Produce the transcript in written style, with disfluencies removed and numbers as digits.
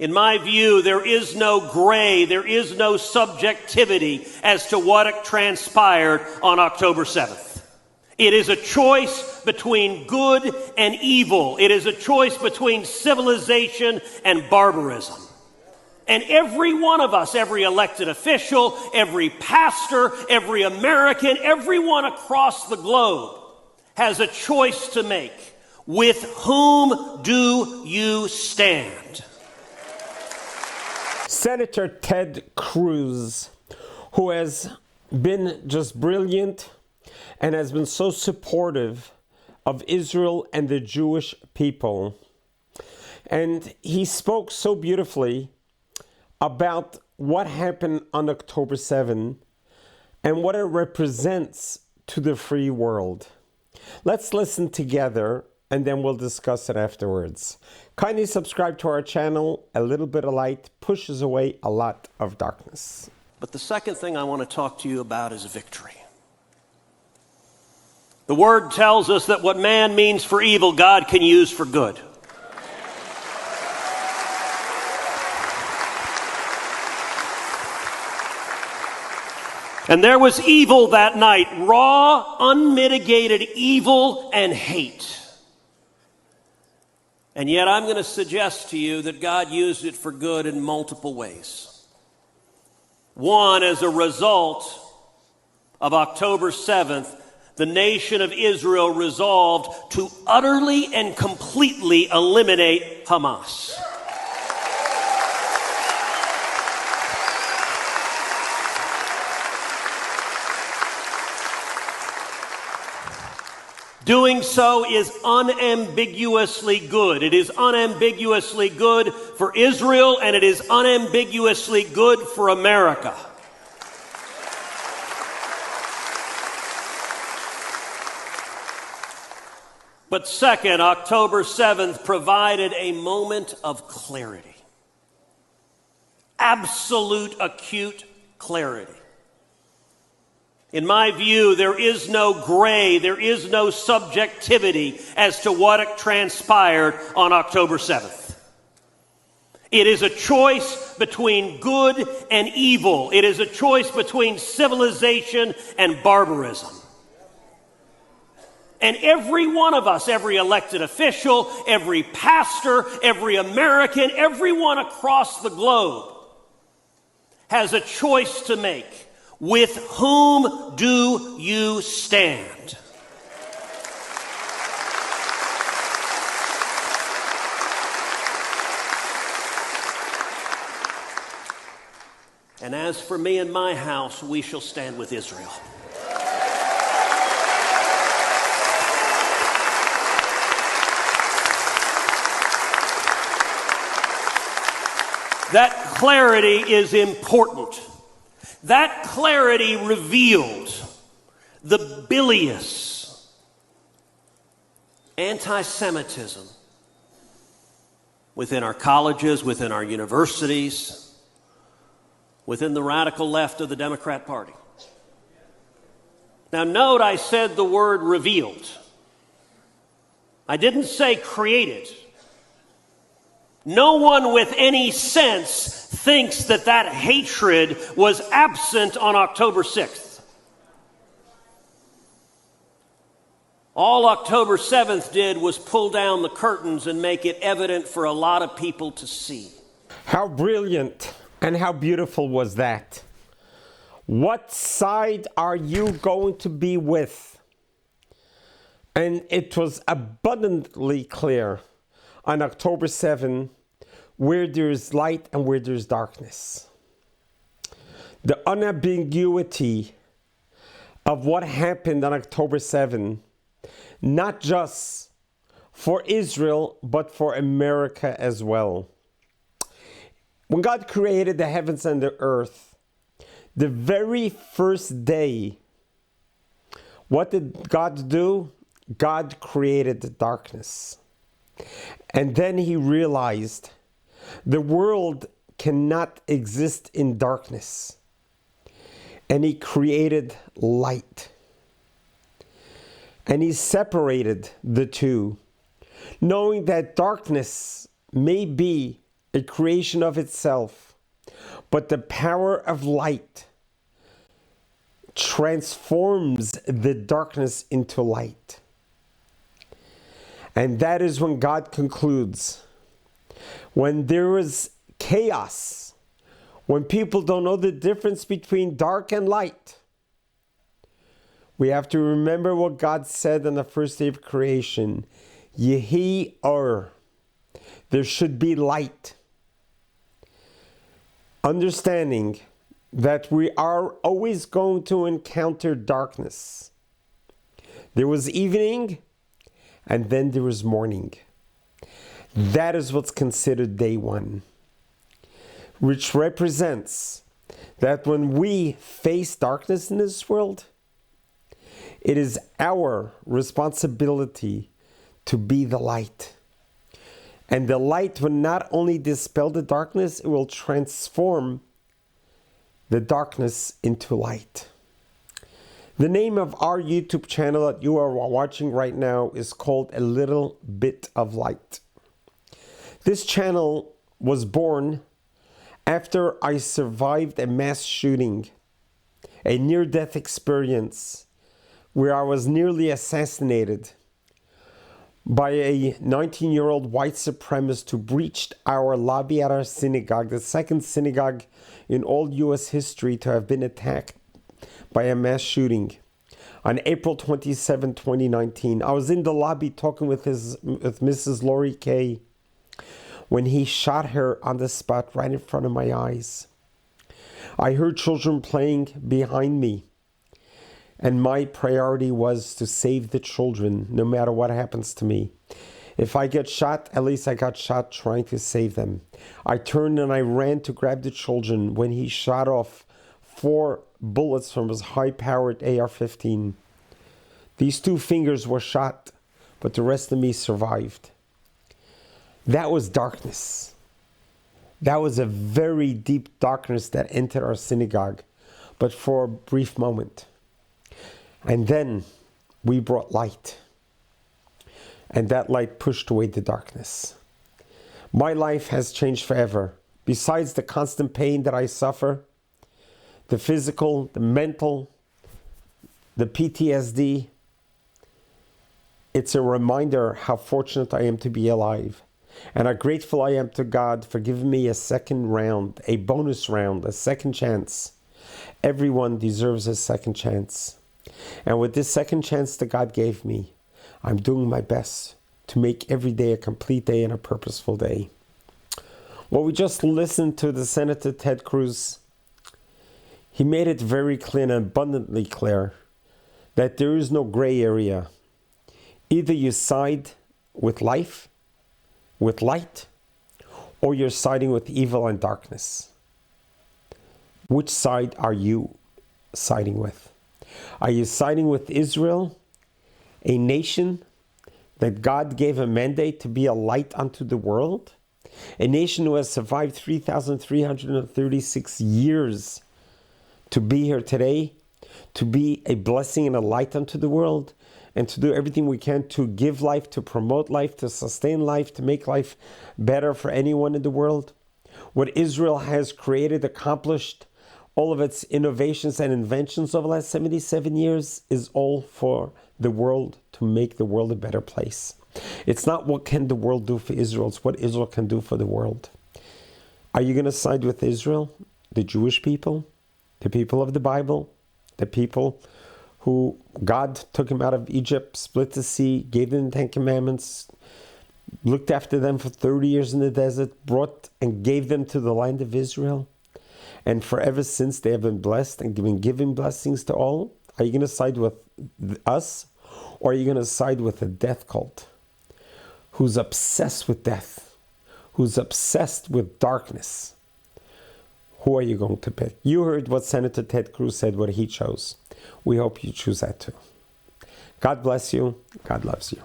In my view, there is no gray, there is no subjectivity as to what transpired on October 7th. It is a choice between good and evil. It is a choice between civilization and barbarism. And every one of us, every elected official, every pastor, every American, everyone across the globe has a choice to make. With whom do you stand? Senator Ted Cruz, who has been just brilliant and has been so supportive of Israel and the Jewish people. And he spoke so beautifully about what happened on October 7 and what it represents to the free world. Let's listen together and then we'll discuss it afterwards. Kindly subscribe to our channel. A little bit of light pushes away a lot of darkness. But the second thing I want to talk to you about is victory. The Word tells us that what man means for evil, God can use for good. And there was evil that night, raw, unmitigated evil and hate. And yet I'm going to suggest to you that God used it for good in multiple ways. One, as a result of October 7th, the nation of Israel resolved to utterly and completely eliminate Hamas. Doing so is unambiguously good. It is unambiguously good for Israel, and it is unambiguously good for America. But second, October 7th provided a moment of clarity. Absolute, acute clarity. In my view, there is no gray, there is no subjectivity as to what transpired on October 7th. It is a choice between good and evil. It is a choice between civilization and barbarism. And every one of us, every elected official, every pastor, every American, everyone across the globe has a choice to make. With whom do you stand? And as for me and my house, we shall stand with Israel. That clarity is important. That clarity revealed the bilious anti-Semitism within our colleges, within our universities, within the radical left of the Democrat Party. Now note I said the word revealed. I didn't say created. No one with any sense thinks that that hatred was absent on October 6th. All October 7th did was pull down the curtains and make it evident for a lot of people to see. How brilliant and how beautiful was that? What side are you going to be with? And it was abundantly clear on October 7 where there's light and where there's darkness. The unambiguity of what happened on October 7, not just for Israel, but for America as well. When God created the heavens and the earth, the very first day, what did God do? God created the darkness. And then he realized the world cannot exist in darkness. And he created light. And he separated the two, knowing that darkness may be a creation of itself, but the power of light transforms the darkness into light. And that is when God concludes. When there is chaos, when people don't know the difference between dark and light, we have to remember what God said on the first day of creation. Yehi or. There should be light. Understanding that we are always going to encounter darkness. There was evening, and then there was morning. That is what's considered day one, which represents that when we face darkness in this world, it is our responsibility to be the light. And the light will not only dispel the darkness, it will transform the darkness into light. The name of our YouTube channel that you are watching right now is called A Little Bit of Light. This channel was born after I survived a mass shooting, a near-death experience where I was nearly assassinated by a 19-year-old white supremacist who breached our lobby at our synagogue, the second synagogue in all U.S. history to have been attacked by a mass shooting on April 27, 2019. I was in the lobby talking with Mrs. Lori Kay when he shot her on the spot right in front of my eyes. I heard children playing behind me, and my priority was to save the children no matter what happens to me. If I get shot, at least I got shot trying to save them. I turned and I ran to grab the children when he shot off 4 bullets from his high-powered AR-15. These 2 fingers were shot, but the rest of me survived. That was darkness. That was a very deep darkness that entered our synagogue, but for a brief moment. And then we brought light. And that light pushed away the darkness. My life has changed forever. Besides the constant pain that I suffer, the physical, the mental, the PTSD, it's a reminder how fortunate I am to be alive. And how grateful I am to God for giving me a second round, a bonus round, a second chance. Everyone deserves a second chance. And with this second chance that God gave me, I'm doing my best to make every day a complete day and a purposeful day. Well, we just listened to the Senator Ted Cruz. He made it very clear and abundantly clear that there is no gray area. Either you side with life, with light, or you're siding with evil and darkness. Which side are you siding with? Are you siding with Israel, a nation that God gave a mandate to be a light unto the world? A nation who has survived 3,336 years to be here today, to be a blessing and a light unto the world, and to do everything we can to give life, to promote life, to sustain life, to make life better for anyone in the world? What Israel has created, accomplished, all of its innovations and inventions over the last 77 years is all for the world, to make the world a better place. It's not what can the world do for Israel, it's what Israel can do for the world. Are you going to side with Israel, the Jewish people, the people of the Bible, the people who God took them out of Egypt, split the sea, gave them the 10 Commandments, looked after them for 30 years in the desert, brought and gave them to the land of Israel? And forever since they have been blessed and been giving blessings to all? Are you going to side with us? Or are you going to side with a death cult who's obsessed with death, who's obsessed with darkness? Who are you going to pick? You heard what Senator Ted Cruz said, what he chose. We hope you choose that too. God bless you. God loves you.